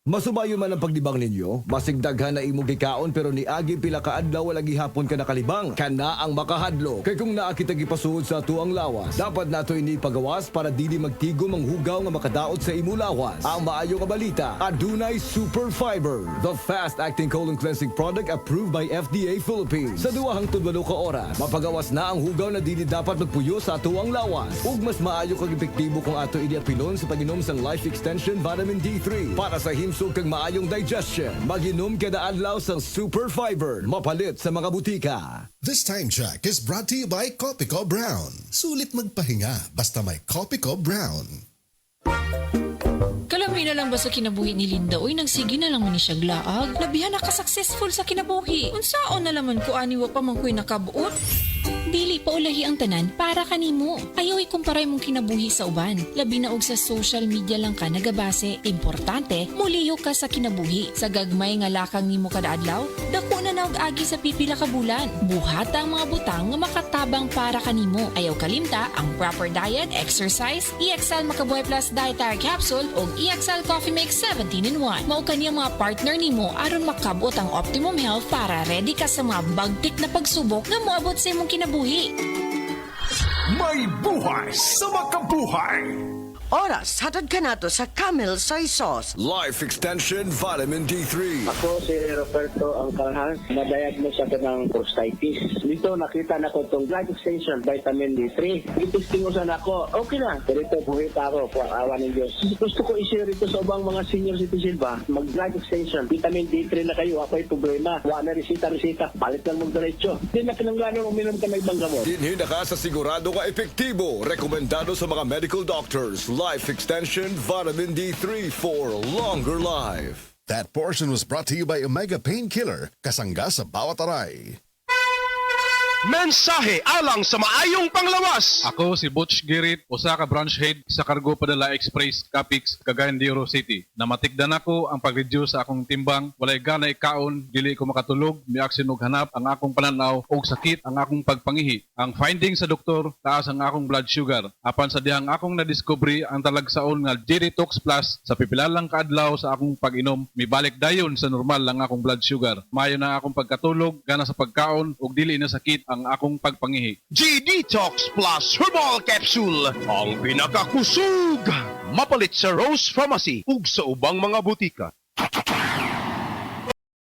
Masubayo man ang pagdibang ninyo, masigdaghan na imong gikaon pero ni agi pila ka adlaw wala gihapon ka nakalibang. Kana ang makahadlo. Kay kung naa kita gipasuod sa tuang lawas, dapat nato ini pagawas para dili magtigom ang hugaw nga makadaot sa imo lawas. Ang maayo nga balita, adunay Super Fiber, the fast-acting colon cleansing product approved by FDA Philippines. Sa 2 hangtod 8 ka oras, mapagawas na ang hugaw na dili dapat magpuyo sa tuang lawas. Ug mas maayo kag epektibo kung ato ini apilon sa pag-inom sang Life Extension Vitamin D3 para sa himsog kag maayong digestion. Mag-inom kada adlaw sang Super Fiber, mapalit sa mga butika. This time check is brought to you by Copico Brown. Sulit magpahinga basta may Copico Brown. Kalami na lang ba sa kinabuhi ni Linda? Uy, nagsige na lang man ni siya glaag. Labihan na ka-successful sa kinabuhi. Unsaon na laman ko aniwa pa man ko'y nakabuot? Dili pa ulahi ang tanan para kanimo. Ayaw ikumparay mong kinabuhi sa uban. Labi na og sa social media lang ka nagabase. Importante, muliyo ka sa kinabuhi. Sa gagmay nga lakang nimo kada adlaw, dako na naog agi sa pipila ka bulan. Buhata ang mga butang nga makatabang para kanimo. Ayaw kalimta ang proper diet, exercise, EXL Makabuhay Plus Dietary Capsule o EXL Coffee Mix 17-in-1. Mao kaniya mga partner nimo aron makabot ang optimum health para ready ka sa mga bagtik na pagsubok nga moabot sa imong kinabuhi. May buhay sa makabuhay! Oras, hatad ka na to sa Camel Soy Sauce. Life Extension Vitamin D3. Ako si Roberto Angkalhas, na-diagnose ako ng prostatitis. Dito nakita na ko itong Life Extension Vitamin D3. Itistingusan ako, okay na. Pero ito, buhit ako, po awa ng Diyos. Gusto ko i-share ito sa ubang mga senior citizen ba? Mag-Life Extension, Vitamin D3 na kayo. Ako ay problema. Wala na resita, palit lang mong diretso. Hindi na kinangganon uminom ka ng ibang gamot. Dinhi na ka sa sigurado ka epektibo. Rekomendado sa mga medical doctors. Life Extension Vitamin D3 for longer life. That portion was brought to you by Omega Painkiller, kasangga sa bawat aray. Mensahe alang sa maayong panglawas! Ako si Butch Girit, usa ka branch head sa Cargo Padala Express, Capix, Cagayan de Oro City. Namatikdan ako ang pag-reduce sa akong timbang, walay ganay kaon, dili ko makatulog, miaksin og hanap ang akong pananaw og sakit ang akong pagpangihi. Ang finding sa doktor, taas ang akong blood sugar. Apan sa dihang akong nadiscovery ang talagsaon nga G-Detox Plus sa pipilalang kaadlaw sa akong pag-inom, mibalik dayon sa normal lang akong blood sugar. Mayo na akong pagkatulog, gana sa pagkaon ug dili na sakit ang akong pagpangihi. G-Detox Plus Herbal Capsule, ang pinakakusog! Mapalit sa Rose Pharmacy ug sa ubang mga butika.